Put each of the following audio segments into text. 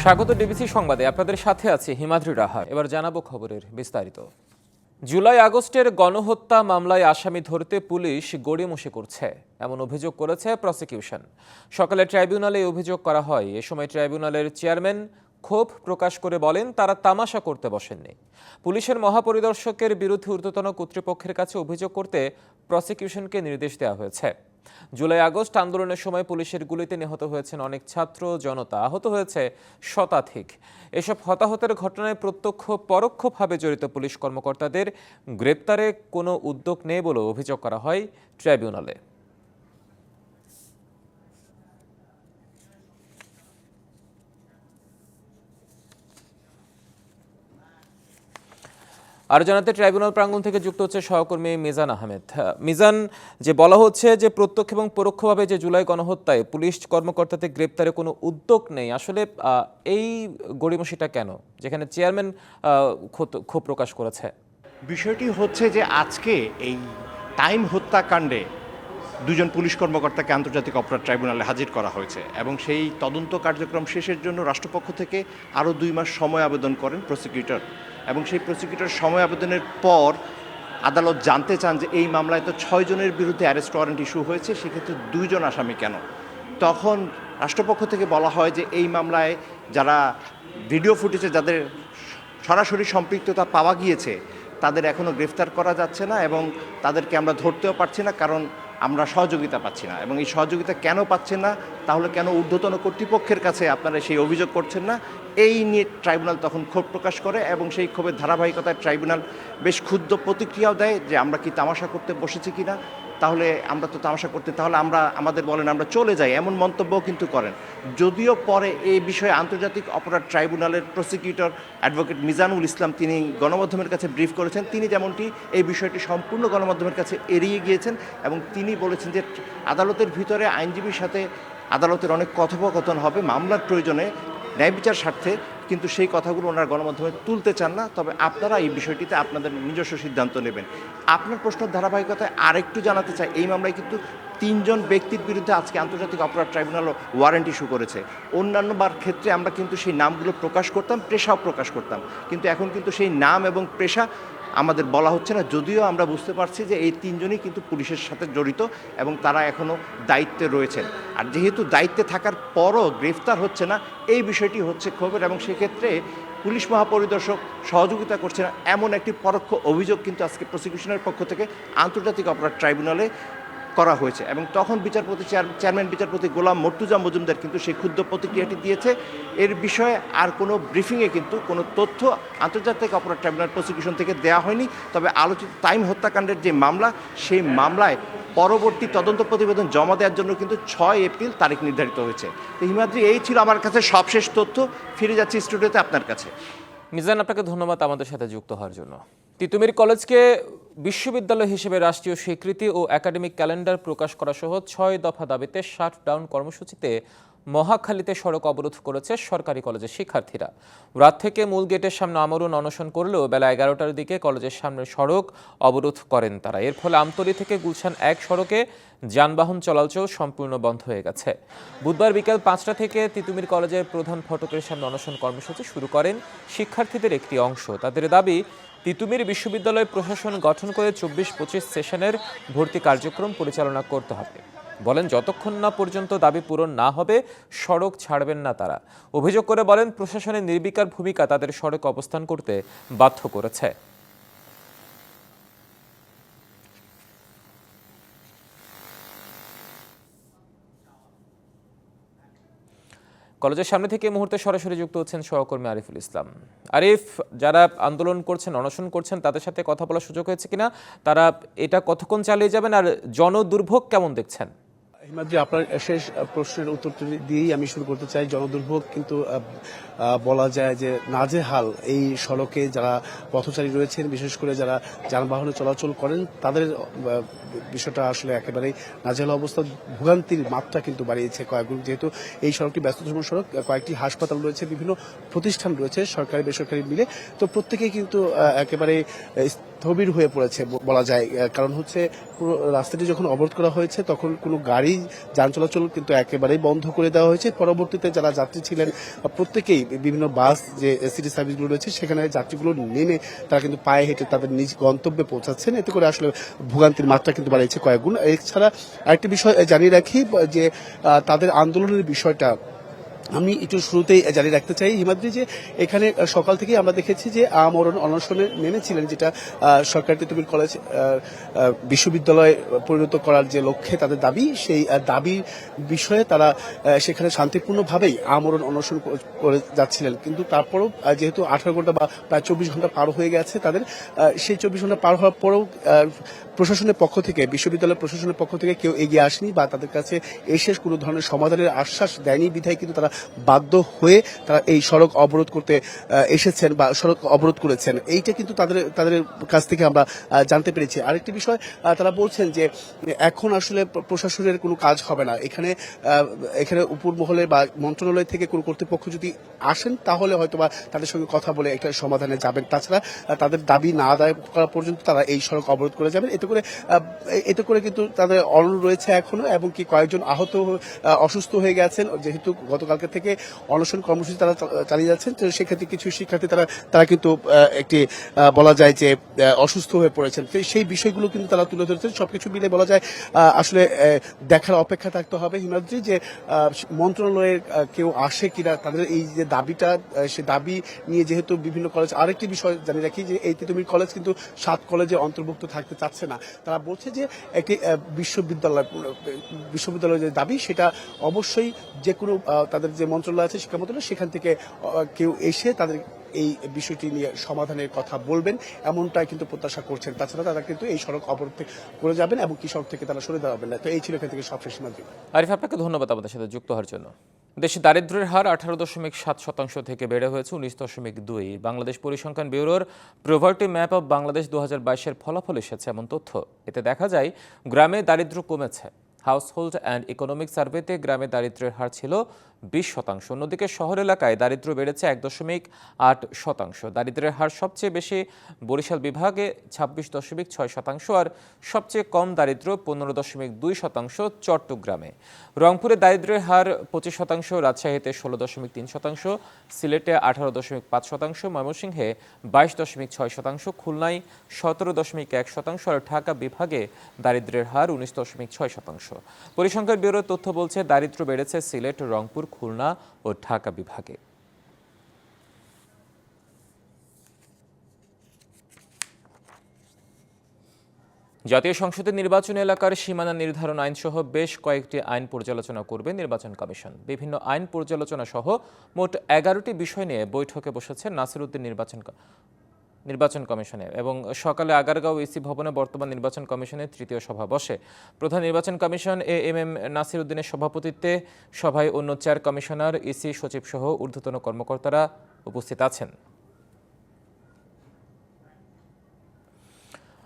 স্বাগত ডিবিসি সংবাদে আপনাদের সাথে আছে হিমাদ্রি রাহা। এবার জানাবো খবরের বিস্তারিত। জুলাই আগস্টের গণহত্যা মামলায় আসামি ধরতে পুলিশ গড়িমসি করছে, এমন অভিযোগ করেছে প্রসিকিউশন। সকালে ট্রাইব্যুনালে অভিযোগ করা হয়। এ সময় ট্রাইব্যুনালের চেয়ারম্যান ক্ষোভ প্রকাশ করে বলেন, তারা তামাশা করতে বসেননি। পুলিশের মহাপরিদর্শকের বিরুদ্ধে ঊর্ধ্বতন কর্তৃপক্ষের কাছে অভিযোগ করতে প্রসিকিউশনকে নির্দেশ দেওয়া হয়েছে। জুলাই আগস্ট আন্দোলনের সময় পুলিশের গুলিতে নিহত হয়েছেন অনেক ছাত্র জনতা, আহত হয়েছে শতাধিক। এসব হতাহতের ঘটনায় প্রত্যক্ষ পরোক্ষভাবে জড়িত পুলিশ কর্মকর্তাদের গ্রেপ্তারে কোনো উদ্যোগ নেই বলেও অভিযোগ করা হয় ট্রাইব্যুনালে। আর জানাতে ট্রাইব্যুনাল প্রাঙ্গণ থেকে যুক্ত হচ্ছে সহকর্মী মিজান আহমেদ। মিজান, যে বলা হচ্ছে যে প্রত্যক্ষ এবং পরোক্ষভাবে যে জুলাই গণহত্যায় পুলিশ কর্মকর্তাদের গ্রেপ্তারে কোনো উদ্যোগ নেই, আসলে এই গড়িমসিটা কেন, যেখানে চেয়ারম্যান ক্ষোভ প্রকাশ করেছে? বিষয়টি হচ্ছে যে আজকে এই টাইম হত্যাকাণ্ডে দুজন পুলিশ কর্মকর্তাকে আন্তর্জাতিক অপরাধ ট্রাইব্যুনালে হাজির করা হয়েছে এবং সেই তদন্ত কার্যক্রম শেষের জন্য রাষ্ট্রপক্ষ থেকে আরও 2 মাস সময় আবেদন করেন প্রসিকিউটর। এবং সেই প্রসিকিউটর সময় আবেদনের পর আদালত জানতে চান যে এই মামলায় তো 6 জনের বিরুদ্ধে অ্যারেস্ট ওয়ারেন্ট ইস্যু হয়েছে, সেক্ষেত্রে 2 জন আসামি কেন? তখন রাষ্ট্রপক্ষ থেকে বলা হয় যে এই মামলায় যারা ভিডিও ফুটেজে যাদের সরাসরি সম্পৃক্ততা পাওয়া গিয়েছে তাদের এখনও গ্রেফতার করা যাচ্ছে না এবং তাদেরকে আমরা ধরতেও পারছি না, কারণ আমরা সহযোগিতা পাচ্ছি না। এবং এই সহযোগিতা কেন পাচ্ছেন না, তাহলে কেন ঊর্ধ্বতন কর্তৃপক্ষের কাছে আপনারা সেই অভিযোগ করছেন না, এই নিয়ে ট্রাইব্যুনাল তখন ক্ষোভ প্রকাশ করে এবং সেই ক্ষোভের ধারাবাহিকতায় ট্রাইব্যুনাল বেশ ক্ষুব্ধ প্রতিক্রিয়াও দেয় যে আমরা কি তামাশা করতে বসেছি কিনা, তাহলে আমরা তো তামাশা করতে, তাহলে আমাদের বলেন আমরা চলে যাই, এমন মন্তব্যও কিন্তু করেন। যদিও পরে এই বিষয়ে আন্তর্জাতিক অপরাধ ট্রাইব্যুনালের প্রসিকিউটর অ্যাডভোকেট মিজানুল ইসলাম তিনি গণমাধ্যমের কাছে ব্রিফ করেছেন। তিনি যেমনটি এই বিষয়টি সম্পূর্ণ গণমাধ্যমের কাছে এড়িয়ে গিয়েছেন এবং তিনি বলেছেন যে আদালতের ভিতরে আইনজীবীর সাথে আদালতের অনেক কথোপকথন হবে মামলার প্রয়োজনে, ন্যায় বিচার স্বার্থে, কিন্তু সেই কথাগুলো ওনারা গণমাধ্যমে তুলতে চান না। তবে আপনারা এই বিষয়টিতে আপনাদের নিজস্ব সিদ্ধান্ত নেবেন। আপনার প্রশ্নের ধারাবাহিকতায় আরেকটু জানাতে চাই, এই মামলায় কিন্তু 3 জন ব্যক্তির বিরুদ্ধে আজকে আন্তর্জাতিক অপরাধ ট্রাইব্যুনাল ওয়ারেন্ট ইস্যু করেছে। অন্যান্যবার ক্ষেত্রে আমরা কিন্তু সেই নামগুলো প্রকাশ করতাম, পেশাও প্রকাশ করতাম, কিন্তু এখন কিন্তু সেই নাম এবং পেশা আমাদের বলা হচ্ছে না, যদিও আমরা বুঝতে পারছি যে এই 3 জনই কিন্তু পুলিশের সাথে জড়িত এবং তারা এখনও দায়িত্বে রয়েছেন। আর যেহেতু দায়িত্বে থাকার পরও গ্রেফতার হচ্ছে না, এই বিষয়টি হচ্ছে ক্ষোভের এবং সেক্ষেত্রে পুলিশ মহাপরিদর্শক সহযোগিতা করছে না, এমন একটি পরোক্ষ অভিযোগ কিন্তু আজকে প্রসিকিউশনের পক্ষ থেকে আন্তর্জাতিক অপরাধ ট্রাইব্যুনালে করা হয়েছে। এবং তখন চেয়ারম্যান বিচারপতি গোলাম মর্তুজা মজুমদার কিন্তু সেই ক্ষুদ্র প্রতিক্রিয়াটি দিয়েছে। এর বিষয়ে আর কোনো ব্রিফিংয়ে কিন্তু কোনো তথ্য আন্তর্জাতিক অপরাধ ট্রাইব্যুনাল প্রসিকিউশন থেকে দেওয়া হয়নি। তবে আলোচিত টাইম হত্যাকাণ্ডের যে মামলা, সেই মামলায় পরবর্তী তদন্ত প্রতিবেদন জমা দেওয়ার জন্য কিন্তু 6 এপ্রিল তারিখ নির্ধারিত হয়েছে। তো হিমাদ্রি, এই ছিল আমার কাছে সবশেষ তথ্য। ফিরে যাচ্ছি স্টুডিওতে আপনার কাছে। মিজান, আপনাকে ধন্যবাদ আমাদের সাথে যুক্ত হওয়ার জন্য। তিতুমির কলেজকে বিশ্ববিদ্যালয় হিসেবে রাষ্ট্রীয় স্বীকৃতি ও একাডেমিক ক্যালেন্ডার প্রকাশ করা সহ 6 দফা দাবিতে শাটডাউন কর্মসূচিতে মহাখালীতে সড়ক অবরোধ করেছে সরকারি কলেজের শিক্ষার্থীরা। রাত থেকে মূল গেটের সামনে আমরণ অনশন করলেও বেলা 11টার দিকে কলেজের সামনে সড়ক অবরোধ করেন তারা। এর ফলে আমতলী থেকে গুলশান 1 সড়কে যানবাহন চলাচল সম্পূর্ণ বন্ধ হয়ে গেছে। বুধবার বিকেল 5টা থেকে তিতুমির কলেজের প্রধান ফটকের সামনে অনশন কর্মসূচি শুরু করেন শিক্ষার্থীদের একটি অংশ। তাদের দাবি, তিতুমির বিশ্ববিদ্যালয় প্রশাসন গঠন করে 24-25 সেশনের ভর্তি কার্যক্রম পরিচালনা করতে হবে। বলেন, যতক্ষণ না পর্যন্ত দাবি পূরণ না হবে সড়ক ছাড়বেন না তারা। অভিযোগ করে বলেন, প্রশাসনের নির্বিকার ভূমিকা তাদের সড়কে অবস্থান করতে বাধ্য করেছে। কলেজের সামনে থেকে মুহূর্তে সরাসরি যুক্ত হচ্ছেন সহকর্মী আরিফুল ইসলাম। আরিফ, যারা আন্দোলন করছেন, অনশন করছেন, তাদের সাথে কথা বলার সুযোগ হয়েছে কিনা, তারা এটা কতক্ষণ চালিয়ে যাবেন, আর জনদুর্ভোগ কেমন দেখছেন? হিমাদ্রি, আপনার শেষ প্রশ্নের উত্তর দিয়েই আমি শুরু করতে চাই। জনদুর্ভোগ কিন্তু বলা যায় যে নাজেহাল এই সড়কে যারা পথচারী রয়েছেন, বিশেষ করে যারা যানবাহনে চলাচল করেন, তাদের বিষয়টা আসলে একেবারেই নাজেহাল অবস্থা। ভোগান্তির মাত্রা কিন্তু বাড়িয়েছে কয়েকগুণ, যেহেতু এই সড়কটি ব্যস্ততম সড়ক, কয়েকটি হাসপাতাল রয়েছে, বিভিন্ন প্রতিষ্ঠান রয়েছে সরকারি বেসরকারি মিলে, তো প্রত্যেকেই কিন্তু একেবারে স্থবির হয়ে পড়েছে বলা যায়। কারণ হচ্ছে পুরো রাস্তাটি যখন অবরোধ করা হয়েছে তখন কোনো গাড়ি যান চলাচল কিন্তু একেবারেই বন্ধ করে দেওয়া হয়েছে। পরবর্তীতে যারা যাত্রী ছিলেন প্রত্যেকেই বিভিন্ন বাস যে সিটি সার্ভিসগুলো রয়েছে সেখানে যাত্রীগুলো নেমে তারা কিন্তু পায়ে হেঁটে তাদের নিজ গন্তব্যে পৌঁছাচ্ছেন। এতে করে আসলে ভোগান্তির মাত্রা কিন্তু বাড়িয়েছে কয়েকগুণ। এছাড়া আরেকটি বিষয় জানিয়ে রাখি যে তাদের আন্দোলনের বিষয়টা আমি একটু শুরুতেই জানিয়ে রাখতে চাই হিমাদ্রি, যে এখানে সকাল থেকে আমরা দেখেছি যে আমরণ অনশনে নেমেছিলেন, যেটা সরকারি তিতুমির কলেজ বিশ্ববিদ্যালয় পরিণত করার যে লক্ষ্যে তাদের দাবি, সেই দাবির বিষয়ে তারা সেখানে শান্তিপূর্ণভাবেই আমরণ অনশন করে যাচ্ছিলেন। কিন্তু তারপরেও যেহেতু 18 ঘন্টা বা প্রায় 24 ঘন্টা পার হয়ে গেছে তাদের, সেই 24 ঘন্টা পার হওয়ার পরেও প্রশাসনের পক্ষ থেকে, বিশ্ববিদ্যালয় প্রশাসনের পক্ষ থেকে কেউ এগিয়ে আসেনি বা তাদের কাছে এসে কোনো ধরনের সমাধানের আশ্বাস দেয়নি বিধায় কিন্তু তারা বাধ্য হয়ে তারা এই সড়ক অবরোধ করতে এসেছেন বা সড়ক অবরোধ করেছেন। এইটা কিন্তু তাদের কাছ থেকে আমরা জানতে পেরেছি। আরেকটি বিষয়, তারা বলছেন যে এখন আসলে প্রশাসনের কোনো কাজ হবে না, এখানে উপর মহলে বা মন্ত্রণালয় থেকে কোনো কর্তৃপক্ষ যদি আসেন তাহলে হয়তোবা তাদের সঙ্গে কথা বলে একটা সমাধানে যাবেন। তাছাড়া তাদের দাবি না আদায় করা পর্যন্ত তারা এই সড়ক অবরোধ করে যাবেন। এতে করে কিন্তু তাদের অনড় রয়েছে এখনো, এবং কি কয়েকজন আহত অসুস্থ হয়ে গেছেন যেহেতু গতকালকে থেকে অনশন কর্মসূচি তারা চালিয়ে যাচ্ছেন। তো সেক্ষেত্রে কিছু শিক্ষার্থী তারা কিন্তু একটি বলা যায় যে অসুস্থ হয়ে পড়েছেন। সেই বিষয়গুলো কিন্তু তারা তুলে ধরেছেন। সবকিছু মিলে বলা যায় আসলে দেখার অপেক্ষা থাকতে হবে হিমাদ্রি, যে মন্ত্রণালয়ের কেউ আসে কিনা তাদের এই যে দাবিটা, সে দাবি নিয়ে যেহেতু বিভিন্ন কলেজ, আরেকটি বিষয় জানিয়ে রাখি যে এই তিতুমির কলেজ কিন্তু 7 কলেজে অন্তর্ভুক্ত থাকতে চাচ্ছে না। তারা বলছে যে একটি বিশ্ববিদ্যালয়ের যে দাবি সেটা অবশ্যই যে কোনো তাদের যে মন্ত্রণালয় আছে শিক্ষা মন্ত্রণালয় সেখান থেকে কেউ এসে তাদের এই বিষয়টি নিয়ে সমাধানের কথা বলবেন, এমনটাই কিন্তু প্রত্যাশা করছেন। তাছাড়া তারা কিন্তু এই সড়ক অবরোধ করে যাবেন এবং কি সড়ক থেকে তারা সরে দাঁড়াবেন না। তো এই ছিল এখান থেকে সবশেষ সীমান্ত। আরিফ, আপনাকে ধন্যবাদ আমাদের সাথে যুক্ত হওয়ার জন্য। দেশে দারিদ্র্যের হার 18.7% থেকে বেড়ে হয়েছে 19.2। বাংলাদেশ পরিসংখ্যান ব্যুরোর প্রভার্টি ম্যাপ অব বাংলাদেশ 2022-এর ফলাফল এসেছে এমন তথ্য। এতে দেখা যায় গ্রামে দারিদ্র্য কমেছে। হাউসহোল্ড অ্যান্ড ইকোনমিক সার্ভেতে গ্রামে দারিদ্র্যের হার ছিল 20%। অন্যদিকে শহর এলাকায় দারিদ্র্য বেড়েছে 1.8%। দারিদ্র্যের হার সবচেয়ে বেশি বরিশাল বিভাগে 26.6%, আর সবচেয়ে কম দারিদ্র্য 15.2% চট্টগ্রামে। রংপুরে দারিদ্র্যের হার 25%, রাজশাহীতে 16.3%, সিলেটে 18.5%, ময়মনসিংহে 22.6%, খুলনায় 17.1%, আর ঢাকা বিভাগে দারিদ্র্যের হার 19.6%। পরিসংখ্যান ব্যুরোর তথ্য বলছে দারিদ্র্য বেড়েছে সিলেট, রংপুর, খুলনা ও ঢাকা বিভাগে। জাতীয় সংসদের নির্বাচন এলাকার সীমানা নির্ধারণ আইনসহ বেশ কয়েকটি আইন পর্যালোচনা করবে নির্বাচন কমিশন। বিভিন্ন আইন পর্যালোচনা সহ মোট 11টি বিষয় নিয়ে বৈঠকে বসেছে নাসিরউদ্দিন নির্বাচন কমিশনে, এবং সকালে আগারগাঁও ইসি ভবনে বর্তমান নির্বাচন কমিশনের 3য় সভা বসে। প্রধান নির্বাচন কমিশন এএমএম নাসিরউদ্দিনের সভাপতিত্বে সভায় অন্য 4 কমিশনার, ইসি সচিব সহ ঊর্ধ্বতন কর্মকর্তারা উপস্থিত আছেন।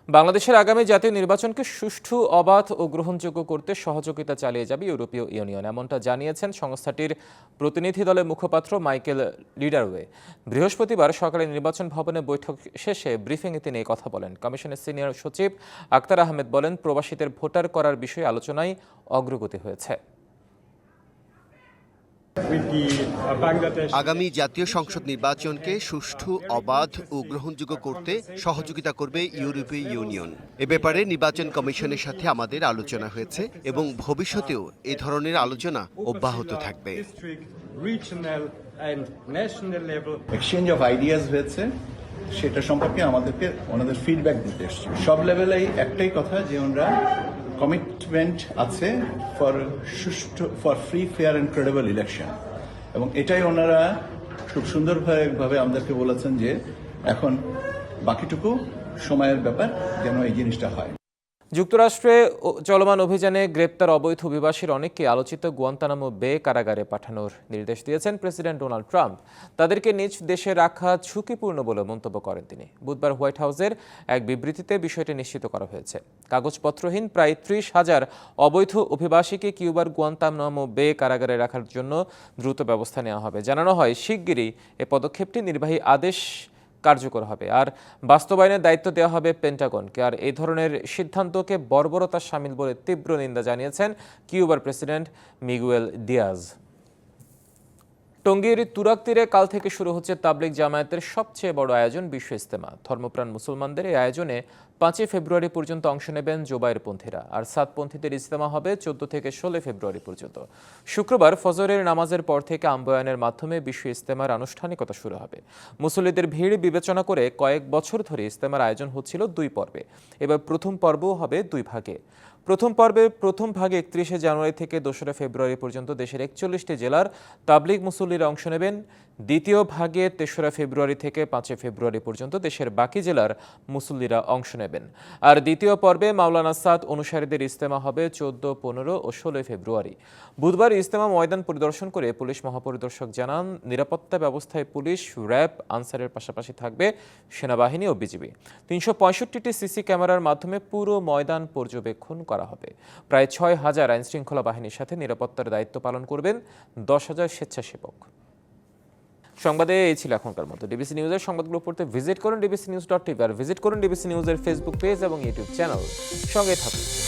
বাংলাদেশের আগামী জাতীয় নির্বাচনকে সুষ্ঠু, অবাধ ও গ্রহণযোগ্য করতে সহযোগিতা চালিয়ে যাবে ইউরোপীয় ইউনিয়ন, এমনটা জানিয়েছেন সংস্থাটির প্রতিনিধি দলের মুখপাত্র মাইকেল লিডারওয়ে। বৃহস্পতিবার সকালে নির্বাচন ভবনে বৈঠক শেষে ব্রিফিংয়ে তিনি এই কথা বলেন। কমিশনের সিনিয়র সচিব আক্তার আহমেদ বলেন, প্রবাসীদের ভোটার করার বিষয়ে আলোচনায় অগ্রগতি হয়েছে। আগামী জাতীয় সংসদ নির্বাচনকে সুষ্ঠু, অবাধ ও গ্রহণযোগ্য করতে সহযোগিতা করবে ইউরোপীয় ইউনিয়ন। এ ব্যাপারে নির্বাচন কমিশনের সাথে আমাদের আলোচনা হয়েছে এবং ভবিষ্যতেও এ ধরনের আলোচনা অব্যাহত থাকবে। এক্সচেঞ্জ অফ আইডিয়াস হয়েছে, সেটা সম্পর্কে আমাদেরকে ওনাদের ফিডব্যাক দিতে এসেছে। সব লেভেলেই একটাই কথা যে ওনারা কমিটমেন্ট আছে for free, fair and credible election, এবং এটাই ওনারা খুব সুন্দরভাবে আমাদেরকে বলেছেন যে এখন বাকিটুকু সময়ের ব্যাপার, যেন এই জিনিসটা হয়। যুক্তরাষ্ট্রে চলমান অভিযানে গ্রেপ্তার অবৈধ অভিবাসীর অনেককে আলোচিত গুয়ান্তানামো বে কারাগারে পাঠানোর নির্দেশ দিয়েছেন প্রেসিডেন্ট ডোনাল্ড ট্রাম্প। তাদেরকে নিজ দেশে রাখা ঝুঁকিপূর্ণ বলে মন্তব্য করেন তিনি। বুধবার হোয়াইট হাউসের এক বিবৃতিতে বিষয়টি নিশ্চিত করা হয়েছে। কাগজপত্রহীন প্রায় 30,000 অবৈধ অভিবাসীকে কিউবার গুয়ান্তানামো বে কারাগারে রাখার জন্য দ্রুত ব্যবস্থা নেওয়া হবে। জানানো হয়, শিগগিরই এ পদক্ষেপটি নির্বাহী আদেশ কার্যকর হবে। আর বাস্তবায়নের দায়িত্ব দেওয়া হবে পেন্টাগনকে। আর এই ধরনের সিদ্ধান্তকে বর্বরতার শামিল বলে তীব্র নিন্দা জানিয়েছেন কিউবার প্রেসিডেন্ট মিগুয়েল দিয়াজ। টঙ্গীর তুরাগ তীরে কাল থেকে শুরু হচ্ছে তাবলিগ জামায়াতের সবচেয়ে বড় আয়োজন বিশ্ব ইজতেমা। ধর্মপ্রাণ মুসলমানদের এই আয়োজনে 5 ফেব্রুয়ারি পর্যন্ত অংশ নেবেন জোবায়েরপন্থীরা। আর সাতপন্থীদের ইজতেমা হবে 14 থেকে 16 ফেব্রুয়ারি পর্যন্ত। শুক্রবার ফজরের নামাজের পর থেকে আম্বয়ানের মাধ্যমে বিশ্ব ইজতেমার আনুষ্ঠানিকতা শুরু হবে। মুসল্লিদের ভিড় বিবেচনা করে কয়েক বছর ধরে ইজতেমার আয়োজন হচ্ছিল 2 পর্বে। এবার প্রথম পর্বও হবে 2 ভাগে। প্রথম পর্বের প্রথম ভাগে 31 জানুয়ারি থেকে 2 ফেব্রুয়ারি পর্যন্ত দেশের 41টি জেলার তাবলিগ মুসল্লিরা অংশ নেবেন। দ্বিতীয় ভাগে 3 ফেব্রুয়ারি থেকে 5 ফেব্রুয়ারি পর্যন্ত দেশের বাকি জেলার মুসল্লিরা অংশ নেবেন। আর দ্বিতীয় পর্বে মাওলানা সাদ অনুসারীদের ইজতেমা হবে 14, 15 ও 16 ফেব্রুয়ারি। বুধবার ইজতেমা ময়দান পরিদর্শন করে পুলিশ মহাপরিদর্শক জানান, নিরাপত্তা ব্যবস্থায় পুলিশ, র্যাব, আনসারের পাশাপাশি থাকবে সেনাবাহিনী ও বিজিবি। 365টি সিসি ক্যামেরার মাধ্যমে পুরো ময়দান পর্যবেক্ষণ করা হবে। প্রায় 6,000 আইনশৃঙ্খলা বাহিনীর সাথে নিরাপত্তার দায়িত্ব পালন করবেন 10,000 স্বেচ্ছাসেবক। সংবাদে এই ছিল এখনকার মতো। ডিবিসি নিউজের সংবাদগুলো পড়তে ভিজিট করুন dbcnews.tv আর ভিজিট করুন ডিবিসি নিউজের ফেসবুক পেজ এবং ইউটিউব চ্যানেল। সঙ্গে থাকুন।